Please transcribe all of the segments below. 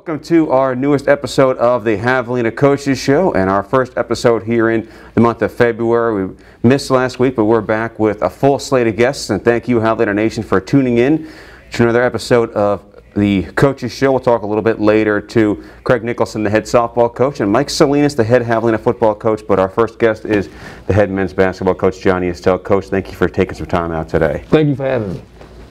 Welcome to our newest episode of the Javelina Coaches Show, and our first episode here in the month of February. We missed last week, but we're back with a full slate of guests, and thank you, Javelina Nation, for tuning in to another episode of the Coaches Show. We'll talk a little bit later to Craig Nicholson, the head softball coach, and Mike Salinas, the head Javelina football coach, but our first guest is the head men's basketball coach, Johnny Estelle. Coach, thank you for taking some time out today. Thank you for having me.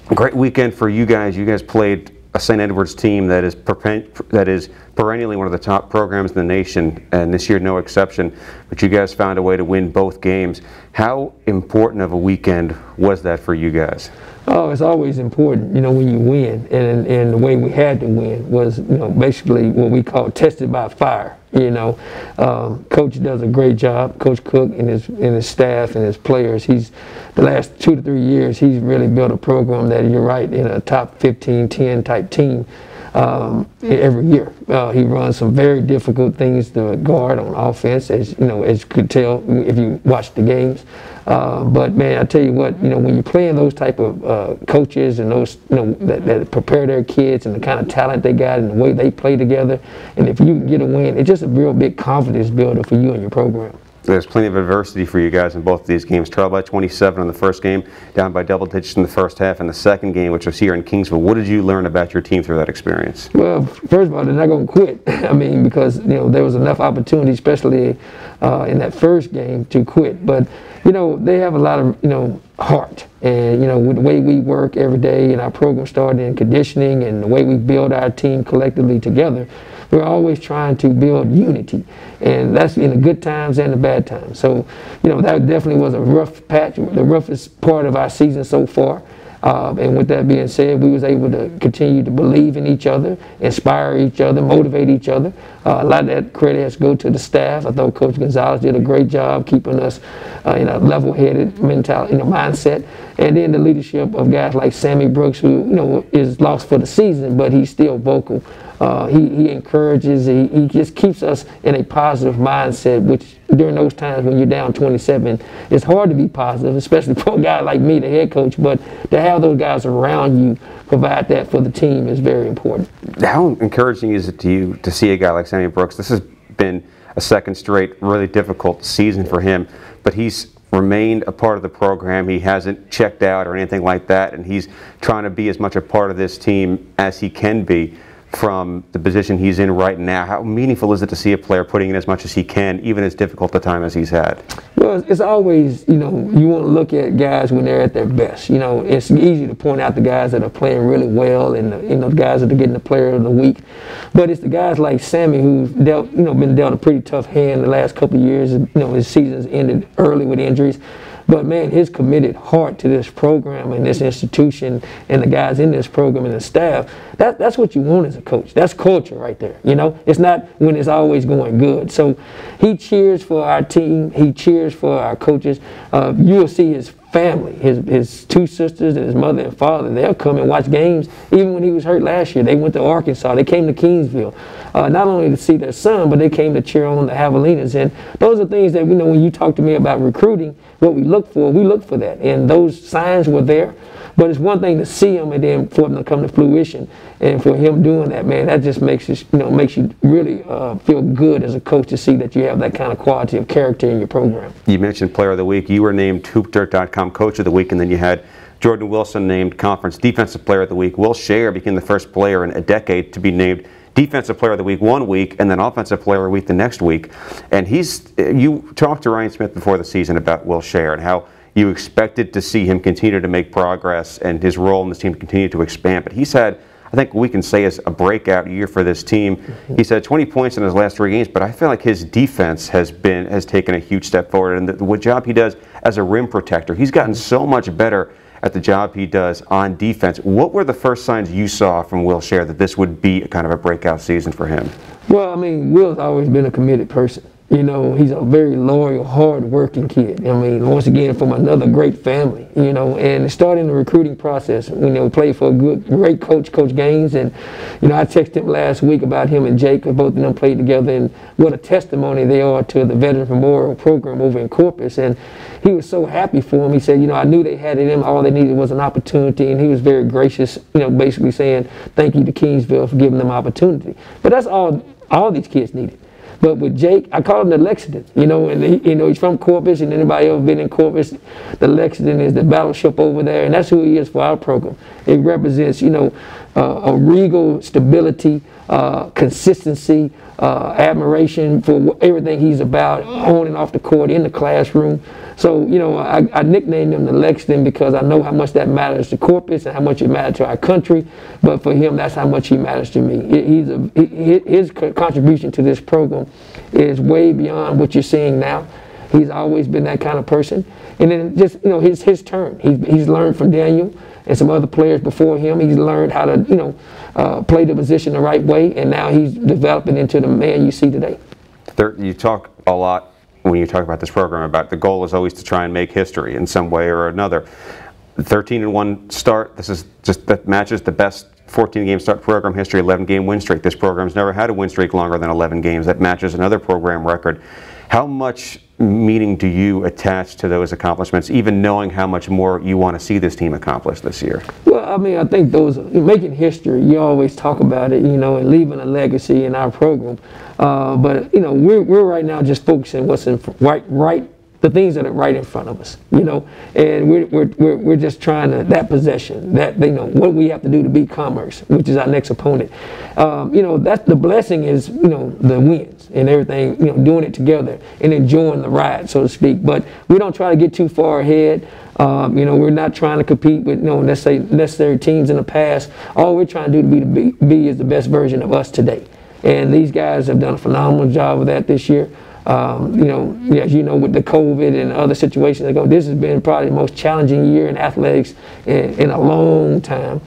Great weekend for you guys. You guys played a St. Edward's team that is perennially one of the top programs in the nation, and this year no exception, but you guys found a way to win both games. How important of a weekend was that for you guys? Oh, it's always important, when you win, and the way we had to win was, basically what we call tested by fire. Coach does a great job. Coach Cook and his staff and his players. The last 2 to 3 years, he's really built a program that, you're right, in a top 15, 10 type team every year. He runs some very difficult things to guard on offense, as you could tell if you watch the games. But man, I tell you what, when you're playing those type of coaches and those, that prepare their kids and the kind of talent they got and the way they play together, and if you can get a win, it's just a real big confidence builder for you and your program. There's plenty of adversity for you guys in both of these games. Trailed by 27 in the first game, down by double digits in the first half in the second game, which was here in Kingsville. What did you learn about your team through that experience? Well, first of all, they're not going to quit. because there was enough opportunity, especially in that first game, to quit. But they have a lot of heart, and with the way we work every day, and our program started in conditioning, and the way we build our team collectively together. We're always trying to build unity, and that's in the good times and the bad times. So, that definitely was a rough patch, the roughest part of our season so far. And with that being said, we was able to continue to believe in each other, inspire each other, motivate each other. A lot of that credit has to go to the staff. I thought Coach Gonzalez did a great job keeping us in a level-headed mentality, mindset. And then the leadership of guys like Sammy Brooks, who is lost for the season, but he's still vocal. He encourages, he just keeps us in a positive mindset, which during those times when you're down 27, it's hard to be positive, especially for a guy like me, the head coach, but to have those guys around you provide that for the team is very important. How encouraging is it to you to see a guy like Sammy Brooks? This has been a second straight really difficult season for him, but he's remained a part of the program. He hasn't checked out or anything like that, and he's trying to be as much a part of this team as he can be from the position he's in right now. How meaningful is it to see a player putting in as much as he can, even as difficult a time as he's had? Well, it's always, you want to look at guys when they're at their best. It's easy to point out the guys that are playing really well and the guys that are getting the player of the week. But it's the guys like Sammy who've been dealt a pretty tough hand the last couple of years. His season's ended early with injuries. But man, his committed heart to this program and this institution and the guys in this program and the staff, that's what you want as a coach. That's culture right there, It's not when it's always going good. So he cheers for our team. He cheers for our coaches. You'll see his family, his two sisters and his mother and father, they'll come and watch games. Even when he was hurt last year, they went to Arkansas. They came to Kingsville, not only to see their son, but they came to cheer on the Javelinas. And those are things that, when you talk to me about recruiting, what we look for that. And those signs were there. But it's one thing to see them and then for them to come to fruition. And for him doing that, man, that just makes you really feel good as a coach to see that you have that kind of quality of character in your program. You mentioned Player of the Week. You were named HoopDirt.com Coach of the Week, and then you had Jordan Wilson named Conference Defensive Player of the Week. Will Shayer became the first player in a decade to be named Defensive Player of the Week one week and then Offensive Player of the Week the next week. And you talked to Ryan Smith before the season about Will Shayer and how you expected to see him continue to make progress and his role in this team continue to expand. But he's had, I think we can say, is a breakout year for this team. He's had 20 points in his last 3 games, but I feel like his defense has taken a huge step forward. And the job he does as a rim protector, he's gotten so much better at the job he does on defense. What were the first signs you saw from Will Shayer that this would be kind of a breakout season for him? Well, Will's always been a committed person. You know, he's a very loyal, hard-working kid. I mean, once again, from another great family, you know, and starting the recruiting process, you know, played for a great coach, Coach Gaines, and, you know, I texted him last week about him and Jake, both of them played together, and what a testimony they are to the Veterans Memorial Program over in Corpus, and he was so happy for him. He said, you know, I knew they had it in them, all they needed was an opportunity, and he was very gracious, you know, basically saying, thank you to Kingsville for giving them opportunity. But that's all these kids needed. But with Jake, I call him the Lexington, you know, and he, you know, he's from Corpus, and anybody ever been in Corpus, the Lexington is the battleship over there, and that's who he is for our program. It represents, you know, a regal stability, consistency, admiration for everything he's about on and off the court, in the classroom. So, you know, I nicknamed him the Lexington because I know how much that matters to Corpus and how much it matters to our country. But for him, that's how much he matters to me. His contribution to this program is way beyond what you're seeing now. He's always been that kind of person. And then just, you know, his turn. He's learned from Daniel and some other players before him. He's learned how to, you know, play the position the right way, and now he's developing into the man you see today. You talk a lot when you talk about this program about the goal is always to try and make history in some way or another. 13-1 start, that matches the best 14-game start program history, 11-game win streak. This program's never had a win streak longer than 11 games. That matches another program record. How much meaning do you attach to those accomplishments, even knowing how much more you want to see this team accomplish this year? Well, I mean, I think making history, you always talk about it, you know, and leaving a legacy in our program. But, you know, we're right now just focusing what's in the things that are right in front of us, you know, and we're just trying to, that possession, that, you know, what we have to do to beat Commerce, which is our next opponent. You know, that's the blessing is, you know, the wins and everything, you know, doing it together and enjoying the ride, so to speak. But we don't try to get too far ahead. You know, we're not trying to compete with, you know, necessary teams in the past. All we're trying to do to be is the best version of us today. And these guys have done a phenomenal job of that this year. You know, as you know, with the COVID and other situations, this has been probably the most challenging year in athletics in a long time.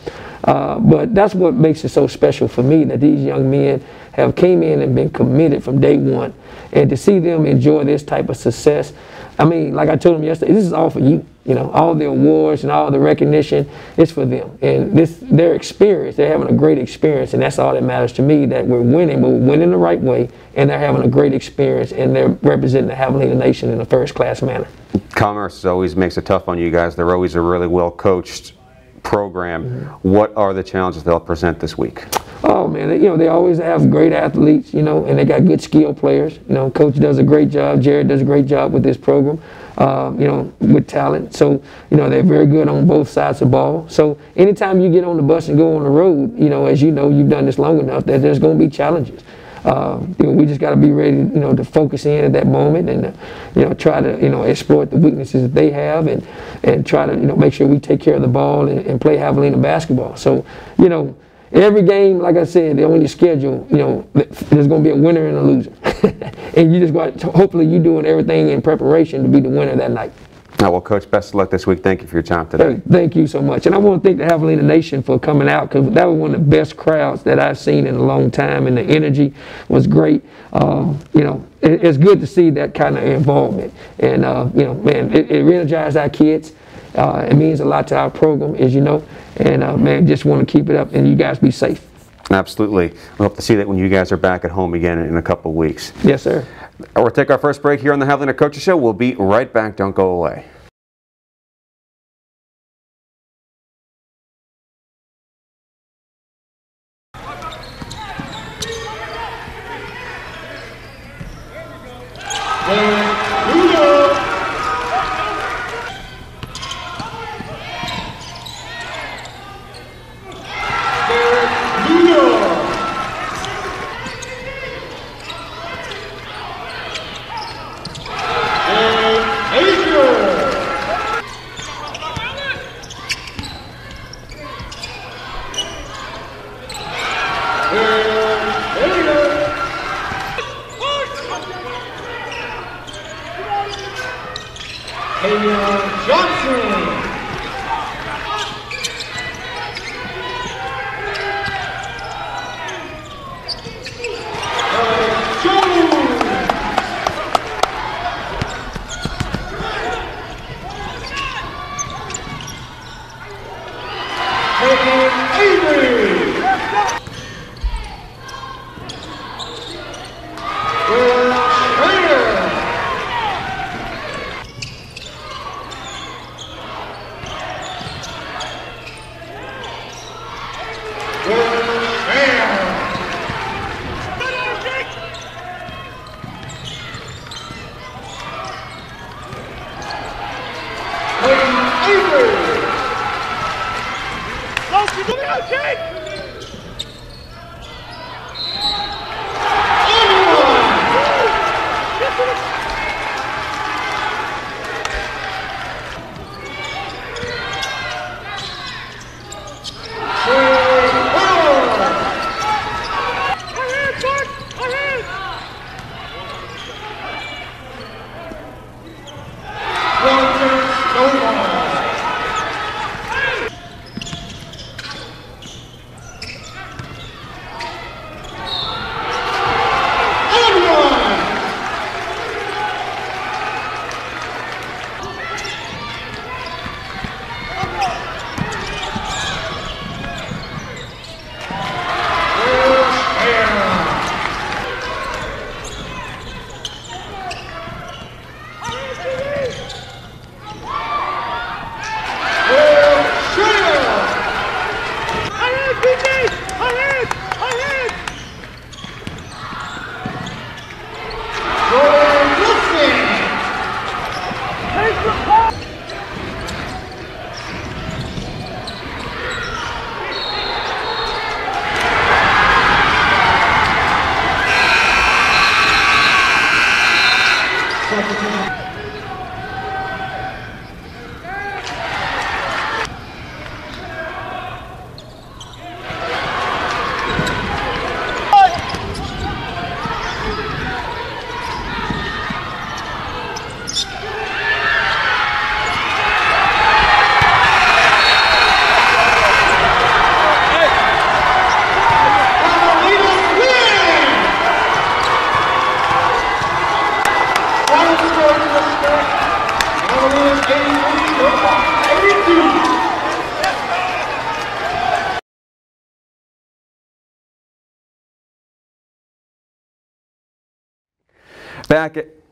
But that's what makes it so special for me, that these young men have came in and been committed from day one. And to see them enjoy this type of success, I mean, like I told them yesterday, this is all for you. You know, all the awards and all the recognition is for them. And their experience, they're having a great experience, and that's all that matters to me, that we're winning, but we're winning the right way, and they're having a great experience, and they're representing the Javelina Nation in a first-class manner. Commerce always makes it tough on you guys. They're always a really well-coached program. Mm-hmm. What are the challenges they'll present this week? Oh man, you know, they always have great athletes, you know, and they got good skill players. You know, Coach does a great job. Jared does a great job with this program, you know, with talent. So, you know, they're very good on both sides of the ball. So anytime you get on the bus and go on the road, you know, as you know, you've done this long enough, that there's going to be challenges. You know, we just got to be ready, you know, to focus in at that moment and, you know, try to, you know, exploit the weaknesses that they have and try to, you know, make sure we take care of the ball and play Javelina basketball. So, you know, every game, like I said, on your schedule, you know, there's going to be a winner and a loser. And you just got to, hopefully you're doing everything in preparation to be the winner that night. Well, Coach, best of luck this week. Thank you for your time today. Hey, thank you so much. And I want to thank the Javelina Nation for coming out, because that was one of the best crowds that I've seen in a long time, and the energy was great. You know, it's good to see that kind of involvement. And, you know, man, it energized our kids. It means a lot to our program, as you know. And, man, just want to keep it up, and you guys be safe. Absolutely. We hope to see that when you guys are back at home again in a couple of weeks. Yes, sir. We'll take our first break here on the Javelina Coaches Show. We'll be right back. Don't go away. Asia.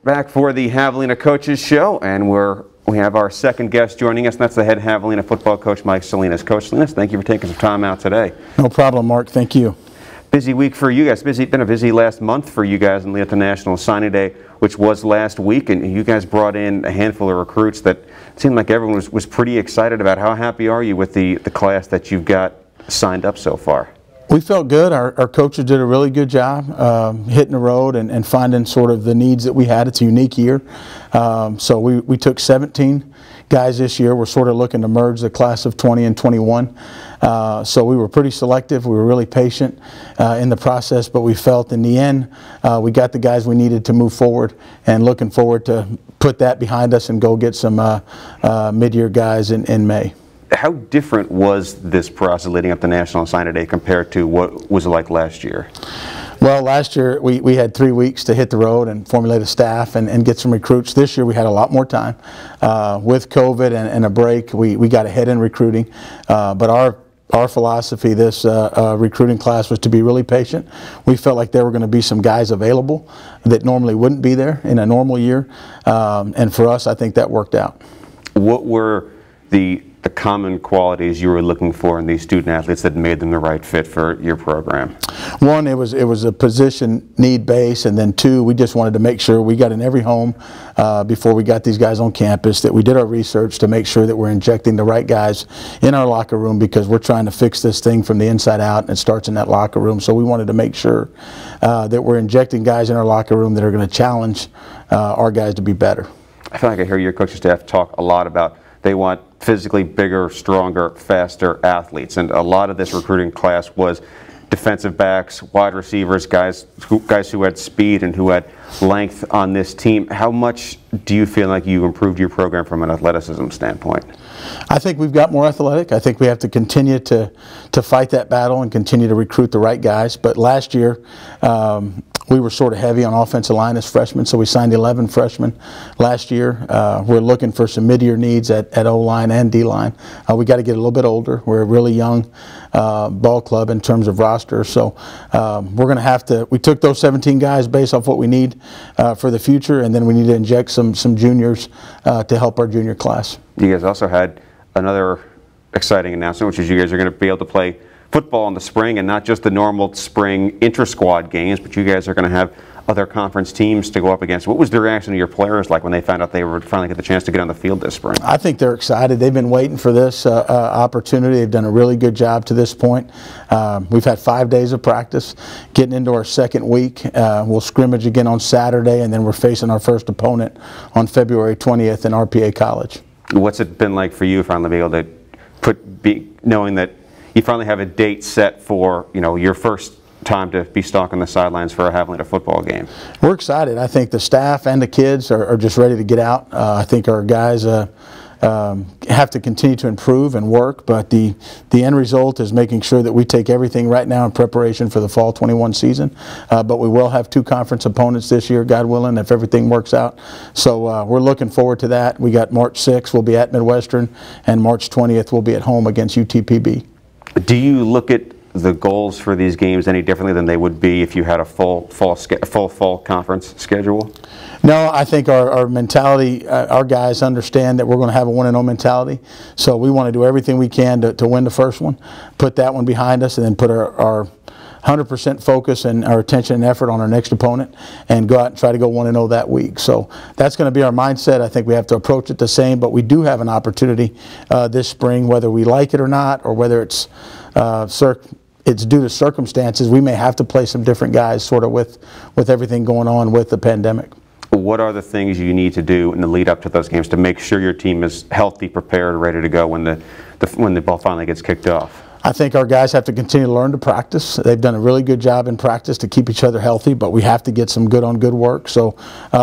Back for the Javelina Coaches Show, and we have our second guest joining us, and that's the head Javelina football coach, Mike Salinas. Coach Salinas, thank you for taking some time out today. No problem, Mark. Thank you. Busy week for you guys. Been a busy last month for you guys in the International Signing Day, which was last week, and you guys brought in a handful of recruits that seemed like everyone was pretty excited about. How happy are you with the class that you've got signed up so far? We felt good. Our coaches did a really good job hitting the road and finding sort of the needs that we had. It's a unique year. So we took 17 guys this year. We're sort of looking to merge the class of 20 and 21. So we were pretty selective. We were really patient in the process, but we felt in the end we got the guys we needed to move forward, and looking forward to put that behind us and go get some mid-year guys in May. How different was this process leading up to National Signing Day compared to what was it like last year? Well, last year we had 3 weeks to hit the road and formulate a staff and get some recruits. This year we had a lot more time. With COVID and a break, we got ahead in recruiting. But our philosophy this recruiting class was to be really patient. We felt like there were going to be some guys available that normally wouldn't be there in a normal year. And for us, I think that worked out. What were the common qualities you were looking for in these student athletes that made them the right fit for your program? One, it was a position need base, and then two, we just wanted to make sure we got in every home before we got these guys on campus, that we did our research to make sure that we're injecting the right guys in our locker room, because we're trying to fix this thing from the inside out, and it starts in that locker room. So we wanted to make sure that we're injecting guys in our locker room that are going to challenge our guys to be better. I feel like I hear your coaching staff talk a lot about they want physically bigger, stronger, faster athletes, and a lot of this recruiting class was defensive backs, wide receivers, guys who had speed and who had length on this team. How much do you feel like you improved your program from an athleticism standpoint? I think we've got more athletic. I think we have to continue to fight that battle and continue to recruit the right guys. But last year, we were sort of heavy on offensive line as freshmen, so we signed 11 freshmen last year. We're looking for some mid-year needs at O-line and D-line. We got to get a little bit older. We're a really young ball club in terms of roster, so we're going to have to. We took those 17 guys based off what we need for the future, and then we need to inject some juniors to help our junior class. You guys also had another exciting announcement, which is you guys are going to be able to play football in the spring, and not just the normal spring intra-squad games, but you guys are going to have other conference teams to go up against. What was the reaction of your players like when they found out they would finally get the chance to get on the field this spring? I think they're excited. They've been waiting for this opportunity. They've done a really good job to this point. We've had 5 days of practice. Getting into our second week, we'll scrimmage again on Saturday, and then we're facing our first opponent on February 20th in RPA College. What's it been like for you finally being able to knowing that you finally have a date set for, you know, your first time to be stalking the sidelines for a Javelina football game? We're excited. I think the staff and the kids are just ready to get out. I think our guys have to continue to improve and work, but the end result is making sure that we take everything right now in preparation for the fall 21 season. But we will have 2 conference opponents this year, God willing, if everything works out. So we're looking forward to that. We got March 6th, we'll be at Midwestern, and March 20th, we'll be at home against UTPB. Do you look at the goals for these games any differently than they would be if you had a full fall conference schedule? No, I think our mentality, our guys understand that we're going to have a 1-0 mentality. So we want to do everything we can to win the first one, put that one behind us, and then put our 100% focus and our attention and effort on our next opponent and go out and try to go 1-0 that week. So that's going to be our mindset. I think we have to approach it the same, but we do have an opportunity this spring, whether we like it or not, or whether it's due to circumstances. We may have to play some different guys sort of with everything going on with the pandemic. What are the things you need to do in the lead up to those games to make sure your team is healthy, prepared, ready to go when the ball finally gets kicked off? I think our guys have to continue to learn to practice. They've done a really good job in practice to keep each other healthy, but we have to get some good on good work. So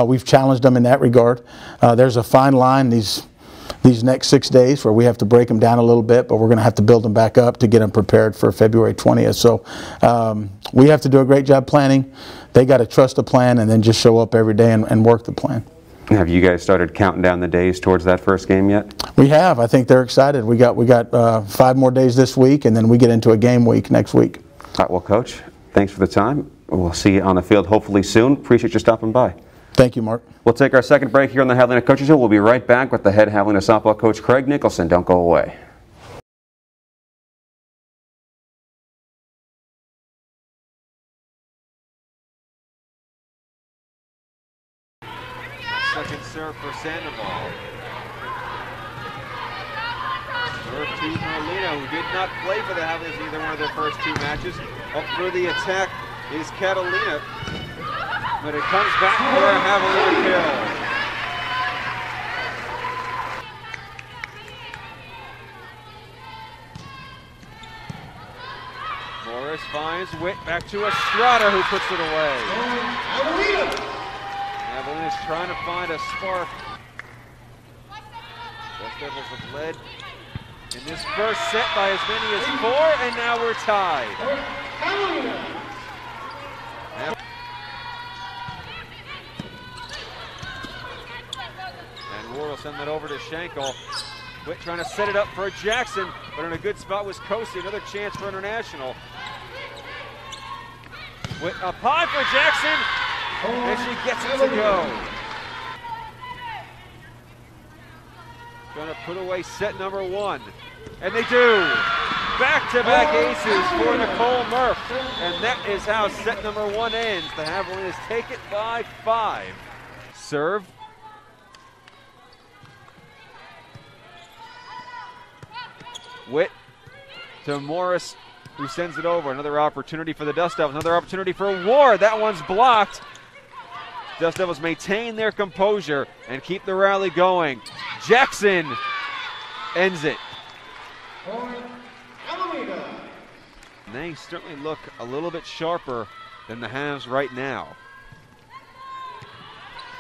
we've challenged them in that regard. There's a fine line these next 6 days where we have to break them down a little bit, but we're going to have to build them back up to get them prepared for February 20th. So we have to do a great job planning. They got to trust the plan and then just show up every day and work the plan. Have you guys started counting down the days towards that first game yet? We have. I think they're excited. We got 5 more days this week, and then we get into a game week next week. All right, well, Coach, thanks for the time. We'll see you on the field hopefully soon. Appreciate you stopping by. Thank you, Mark. We'll take our second break here on the Javelina Coaches Show. We'll be right back with the head Javelina softball coach, Craig Nicholson. Don't go away. Second serve for Sandoval. Serve to Merlino, who did not play for the Javelinas in either one of their first 2 matches. Up for the attack is Catalina, but it comes back for a Javelina kill. Morris finds Witt back to Estrada, who puts it away. Javelina's trying to find a spark. Dust Devils have led in this first set by as many as 4, and now we're tied. And Ward will send that over to Schenkel. Witt trying to set it up for Jackson, but in a good spot was Cosi. Another chance for International. Witt up high for Jackson, and she gets it to go. Trying to put away set number 1, and they do. Back-to-back aces for Nicole Murph, and that is how set number 1 ends. The Javelinas take it by 5. Serve. Witt to Morris, who sends it over. Another opportunity for the Dust Devils. Another opportunity for Ward. That one's blocked. Dust Devils maintain their composure and keep the rally going. Jackson ends it. And they certainly look a little bit sharper than the Havs right now.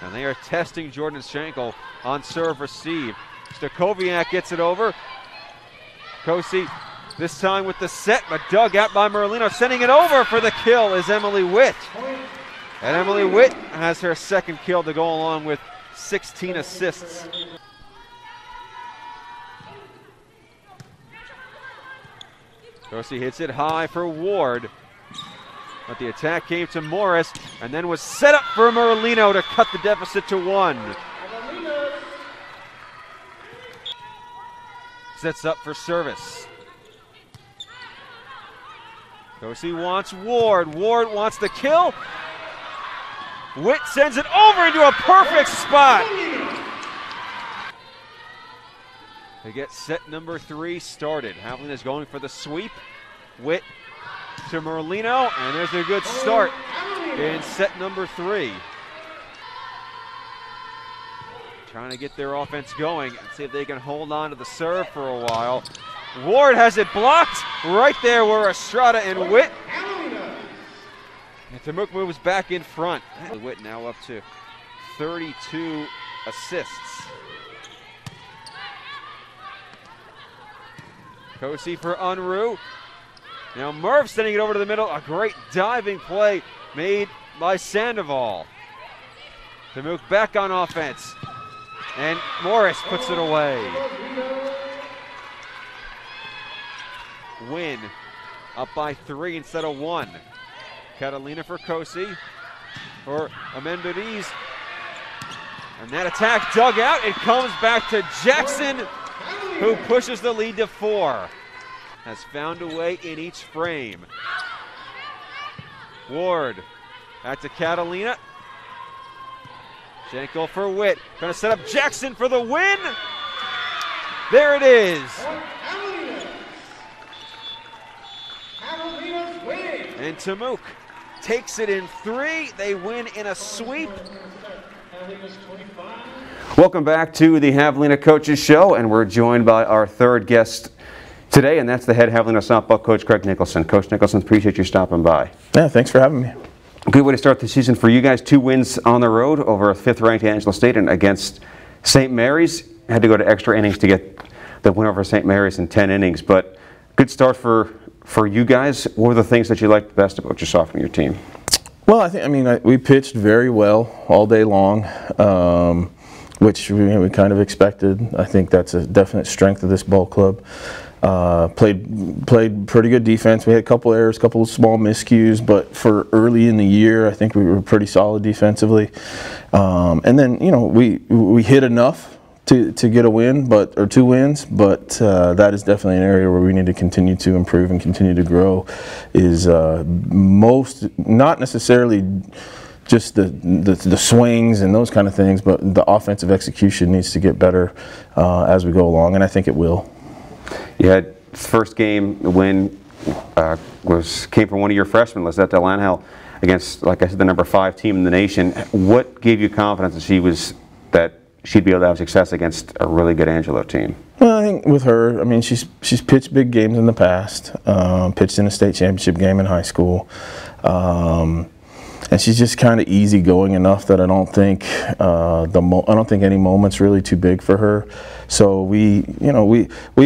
And they are testing Jordan Schenkel on serve receive. Stakoviak gets it over. Cosi this time with the set, but dug out by Merlino. Sending it over for the kill is Emily Witt. And Emily Witt has her second kill to go along with 16 assists. Josie hits it high for Ward. But the attack came to Morris and then was set up for Merlino to cut the deficit to 1. Sets up for service. Josie wants Ward. Ward wants the kill. Witt sends it over into a perfect spot. They get set number 3 started. Javelina's going for the sweep. Witt to Merlino, and there's a good start in set number 3. Trying to get their offense going and see if they can hold on to the serve for a while. Ward has it blocked. Right there were Estrada and Witt. And Tamuk moves back in front. Witt now up to 32 assists. Kosi for Unruh. Now Merv sending it over to the middle. A great diving play made by Sandoval. Tamuk back on offense. And Morris puts it away. Win up by 3 instead of 1. Catalina for Kosi, for Amendoriz. And that attack dug out. It comes back to Jackson, who pushes the lead to 4. Has found a way in each frame. Ward back to Catalina. Schenkel for Witt. Going to set up Jackson for the win. There it is. And Tamuk takes it in 3. They win in a sweep. Welcome back to the Javelina Coaches Show, and we're joined by our third guest today, and that's the head Javelina softball coach, Craig Nicholson. Coach Nicholson, appreciate you stopping by. Yeah, thanks for having me. Good way to start the season for you guys. 2 wins on the road over 5th-ranked Angelo State and against St. Mary's. Had to go to extra innings to get the win over St. Mary's in 10 innings, but good start for you guys. What were the things that you liked the best about your sophomore team? Well, I mean, we pitched very well all day long, which we kind of expected. I think that's a definite strength of this ball club. Played pretty good defense. We had a couple errors, a couple of small miscues, but for early in the year, I think we were pretty solid defensively. And then, you know, we hit enough to get a win, or 2 wins, but that is definitely an area where we need to continue to improve and continue to grow. Is not necessarily just the swings and those kind of things, but the offensive execution needs to get better as we go along, and I think it will. You had first game win came from one of your freshmen, Lizette Delanhel, against, like I said, the number 5 team in the nation. What gave you confidence that she'd be able to have success against a really good Angelo team? Well, I think with her, I mean, she's pitched big games in the past. Pitched in a state championship game in high school. And she's just kind of easygoing enough that I don't think any moment's really too big for her. So we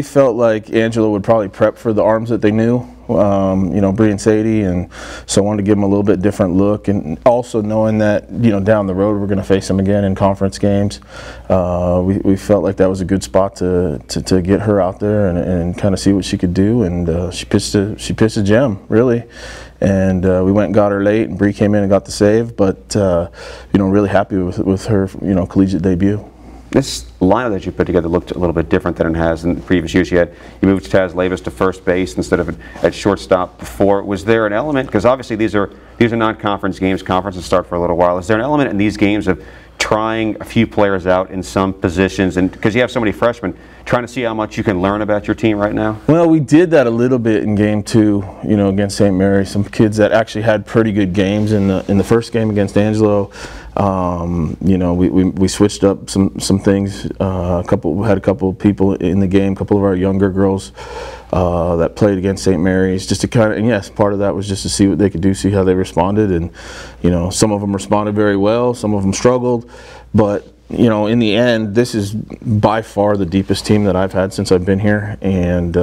felt like Angelo would probably prep for the arms that they knew, Bree and Sadie, and so wanted to give them a little bit different look, and also knowing that down the road we're going to face them again in conference games. We felt like that was a good spot to get her out there and kind of see what she could do, and she pitched a gem, really. And we went and got her late, and Bree came in and got the save. But really happy with her, collegiate debut. This lineup that you put together looked a little bit different than it has in previous years. You moved Taz Lavis to first base instead of at shortstop before. Was there an element, because obviously these are non-conference games, conferences start for a little while. Is there an element in these games of trying a few players out in some positions, and because you have so many freshmen, trying to see how much you can learn about your team right now? Well, we did that a little bit in game 2, against St. Mary's. Some kids that actually had pretty good games in the first game against Angelo. We switched up some things. We had a couple of people in the game, a couple of our younger girls that played against St. Mary's, just to kind of, and yes, part of that was just to see what they could do, see how they responded, and some of them responded very well, some of them struggled, but in the end, this is by far the deepest team that I've had since I've been here, and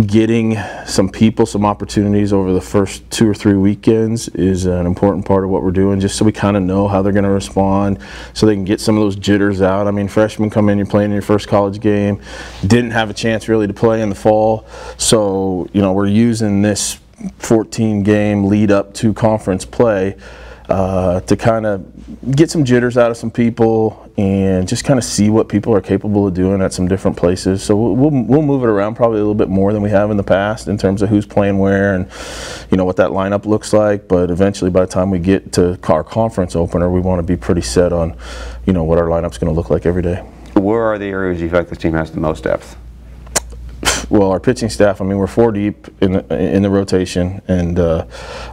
getting some people some opportunities over the first 2 or 3 weekends is an important part of what we're doing, just so we kind of know how they're going to respond, so they can get some of those jitters out. I mean, freshmen come in, you're playing your first college game, didn't have a chance really to play in the fall, so we're using this 14 game lead up to conference play to kind of get some jitters out of some people and just kind of see what people are capable of doing at some different places. So we'll move it around probably a little bit more than we have in the past in terms of who's playing where and what that lineup looks like. But eventually, by the time we get to our conference opener, we want to be pretty set on what our lineup's going to look like every day. Where are the areas you feel like this team has the most depth? Well, our pitching staff, I mean, we're 4 deep in the rotation, and I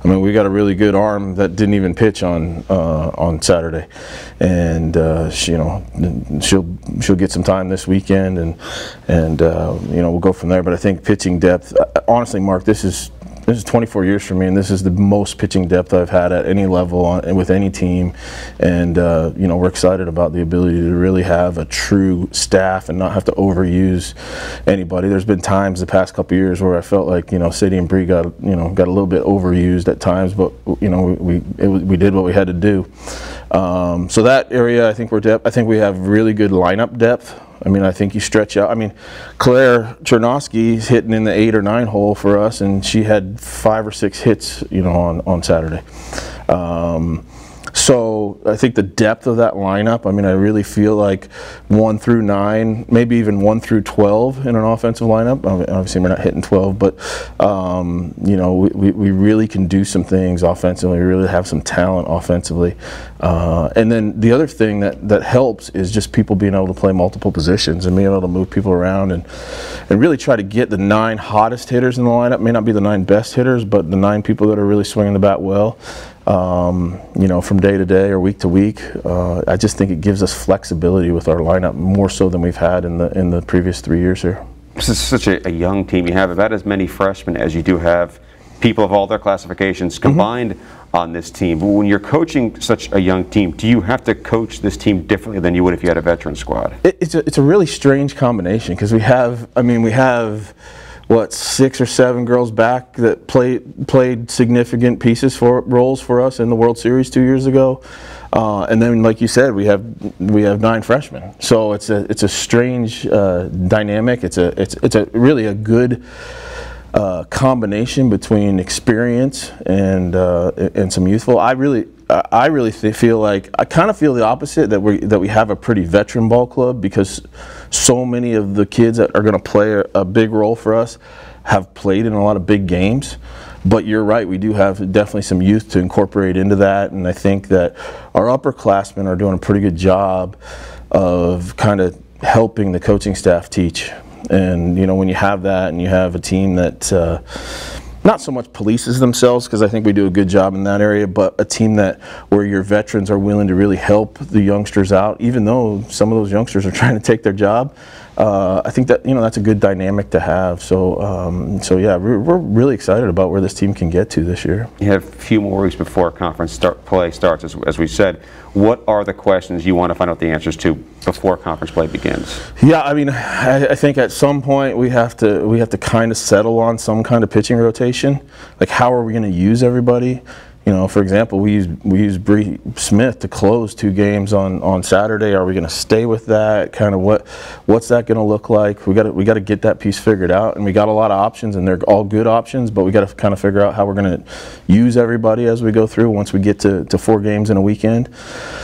mean, we got a really good arm that didn't even pitch on Saturday, and she'll get some time this weekend, and we'll go from there. But I think pitching depth, honestly, Mark, this is 24 years for me, and this is the most pitching depth I've had at any level and with any team. And we're excited about the ability to really have a true staff and not have to overuse anybody. There's been times the past couple of years where I felt like Sadie and Bree got a little bit overused at times, but we did what we had to do. So that area, I think we're depth. I think we have really good lineup depth. I mean, I think you stretch out. I mean, Claire Chernosky's hitting in the 8 or 9 hole for us, and she had 5 or 6 hits, on Saturday. So I think the depth of that lineup, I mean, I really feel like 1 through 9, maybe even 1 through 12 in an offensive lineup. Obviously, we're not hitting 12, but we really can do some things offensively. We really have some talent offensively. And then the other thing that helps is just people being able to play multiple positions and being able to move people around and really try to get the 9 hottest hitters in the lineup. May not be the 9 best hitters, but the 9 people that are really swinging the bat well. From day to day or week to week, I just think it gives us flexibility with our lineup more so than we've had in the previous 3 years here. This is such a young team. You have about as many freshmen as you do have people of all their classifications combined on this team. But when you're coaching such a young team, do you have to coach this team differently than you would if you had a veteran squad? It's a really strange combination because we have what, 6 or 7 girls back that played significant roles for us in the World Series 2 years ago, and then, like you said, we have 9 freshmen. So it's a strange dynamic. It's really a good combination between experience and some youthful. I really feel like I kind of feel the opposite, that we have a pretty veteran ball club, because so many of the kids that are going to play a big role for us have played in a lot of big games. But you're right, we do have definitely some youth to incorporate into that, and I think that our upperclassmen are doing a pretty good job of kind of helping the coaching staff teach. And when you have that, and you have a team that not so much polices themselves, because I think we do a good job in that area, but a team where your veterans are willing to really help the youngsters out, even though some of those youngsters are trying to take their job. I think that that's a good dynamic to have. So yeah, we're really excited about where this team can get to this year. You have a few more weeks before conference play starts, as we said. What are the questions you want to find out the answers to before conference play begins? Yeah, I mean, I think at some point we have to kind of settle on some kind of pitching rotation. Like, how are we going to use everybody? For example, we used Bree Smith to close 2 games on Saturday. Are we going to stay with that? Kind of what's that going to look like? We got to get that piece figured out, and we got a lot of options, and they're all good options. But we got to kind of figure out how we're going to use everybody as we go through once we get to 4 games in a weekend.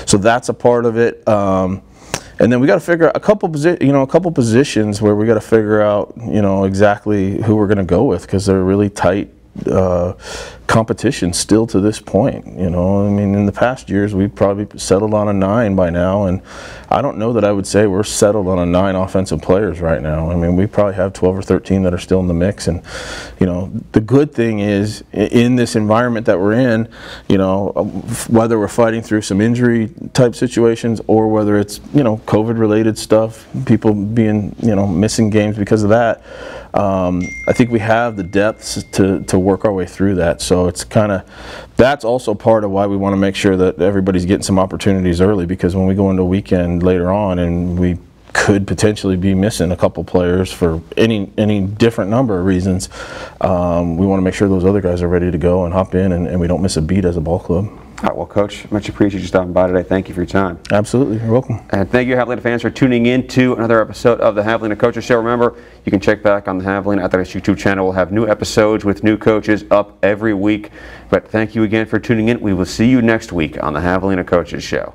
So that's a part of it. And then we got to figure out a couple positions where we got to figure out exactly who we're going to go with, because they're really tight competition still to this point. I mean, in the past years we've probably settled on a 9 by now, and I don't know that I would say we're settled on a 9 offensive players right now. I mean, we probably have 12 or 13 that are still in the mix, and the good thing is, in this environment that we're in, whether we're fighting through some injury type situations or whether it's COVID related stuff, people being missing games because of that, I think we have the depths to work our way through that. So it's that's also part of why we want to make sure that everybody's getting some opportunities early, because when we go into a weekend later on and we could potentially be missing a couple players for any different number of reasons. We want to make sure those other guys are ready to go and hop in, and we don't miss a beat as a ball club. All right, well, Coach, much appreciate you stopping by today. Thank you for your time. Absolutely, you're welcome. And thank you, Javelina fans, for tuning in to another episode of the Javelina Coaches Show. Remember, you can check back on the Javelina Athletics YouTube channel. We'll have new episodes with new coaches up every week. But thank you again for tuning in. We will see you next week on the Javelina Coaches Show.